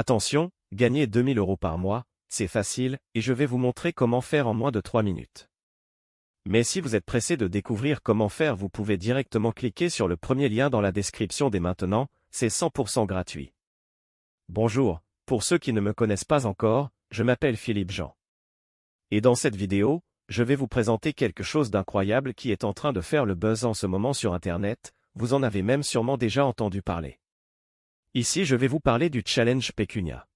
Attention, gagner 2000 € par mois, c'est facile, et je vais vous montrer comment faire en moins de 3 minutes. Mais si vous êtes pressé de découvrir comment faire, vous pouvez directement cliquer sur le premier lien dans la description dès maintenant, c'est 100% gratuit. Bonjour, pour ceux qui ne me connaissent pas encore, je m'appelle Philippe Jean. Et dans cette vidéo, je vais vous présenter quelque chose d'incroyable qui est en train de faire le buzz en ce moment sur Internet, vous en avez même sûrement déjà entendu parler. Ici je vais vous parler du challenge Pécunia.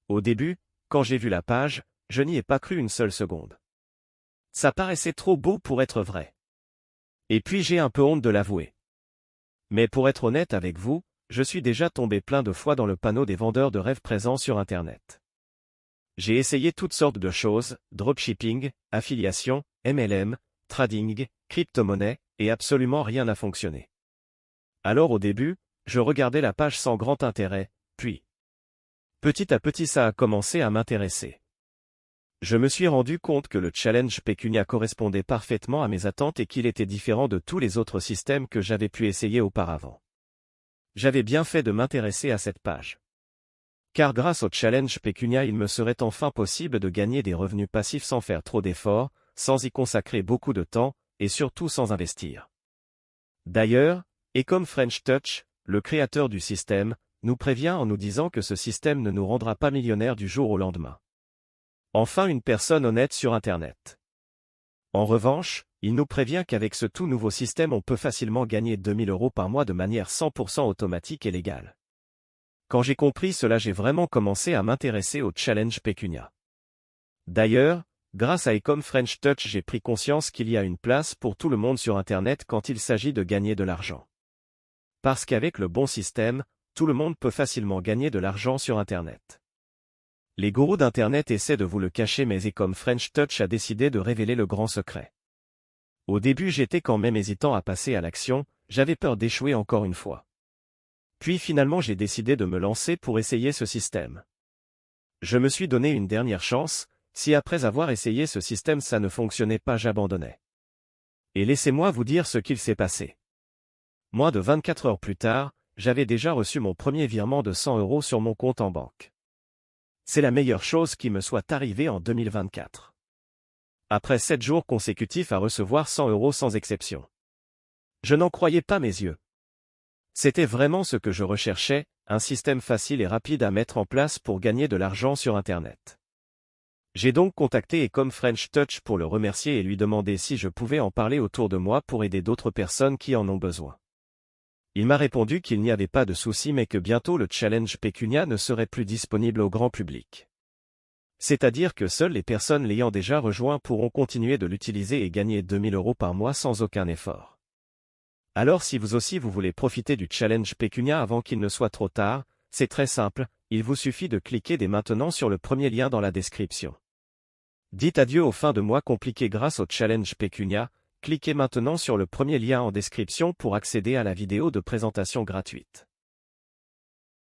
Au début, quand j'ai vu la page, je n'y ai pas cru une seule seconde. Ça paraissait trop beau pour être vrai. Et puis j'ai un peu honte de l'avouer. Mais pour être honnête avec vous, je suis déjà tombé plein de fois dans le panneau des vendeurs de rêves présents sur Internet. J'ai essayé toutes sortes de choses, dropshipping, affiliation, MLM, trading, crypto-monnaie, et absolument rien n'a fonctionné. Alors au début, je regardais la page sans grand intérêt, puis petit à petit ça a commencé à m'intéresser. Je me suis rendu compte que le challenge Pécunia correspondait parfaitement à mes attentes et qu'il était différent de tous les autres systèmes que j'avais pu essayer auparavant. J'avais bien fait de m'intéresser à cette page. Car grâce au challenge Pécunia il me serait enfin possible de gagner des revenus passifs sans faire trop d'efforts, sans y consacrer beaucoup de temps, et surtout sans investir. D'ailleurs, Ecom French Touch, le créateur du système, nous prévient en nous disant que ce système ne nous rendra pas millionnaires du jour au lendemain. Enfin une personne honnête sur Internet. En revanche, il nous prévient qu'avec ce tout nouveau système on peut facilement gagner 2000 € par mois de manière 100% automatique et légale. Quand j'ai compris cela, j'ai vraiment commencé à m'intéresser au challenge Pécunia. D'ailleurs, grâce à Ecom French Touch j'ai pris conscience qu'il y a une place pour tout le monde sur Internet quand il s'agit de gagner de l'argent. Parce qu'avec le bon système, tout le monde peut facilement gagner de l'argent sur Internet. Les gourous d'Internet essaient de vous le cacher mais Ecom French Touch a décidé de révéler le grand secret. Au début j'étais quand même hésitant à passer à l'action, j'avais peur d'échouer encore une fois. Puis finalement j'ai décidé de me lancer pour essayer ce système. Je me suis donné une dernière chance, si après avoir essayé ce système ça ne fonctionnait pas j'abandonnais. Et laissez-moi vous dire ce qu'il s'est passé. Moins de 24 heures plus tard, j'avais déjà reçu mon premier virement de 100 € sur mon compte en banque. C'est la meilleure chose qui me soit arrivée en 2024. Après 7 jours consécutifs à recevoir 100 € sans exception. Je n'en croyais pas mes yeux. C'était vraiment ce que je recherchais, un système facile et rapide à mettre en place pour gagner de l'argent sur Internet. J'ai donc contacté Ecom French Touch pour le remercier et lui demander si je pouvais en parler autour de moi pour aider d'autres personnes qui en ont besoin. Il m'a répondu qu'il n'y avait pas de souci mais que bientôt le challenge Pécunia ne serait plus disponible au grand public. C'est-à-dire que seules les personnes l'ayant déjà rejoint pourront continuer de l'utiliser et gagner 2000 € par mois sans aucun effort. Alors si vous aussi vous voulez profiter du challenge Pécunia avant qu'il ne soit trop tard, c'est très simple, il vous suffit de cliquer dès maintenant sur le premier lien dans la description. Dites adieu aux fins de mois compliquées grâce au challenge Pécunia, cliquez maintenant sur le premier lien en description pour accéder à la vidéo de présentation gratuite.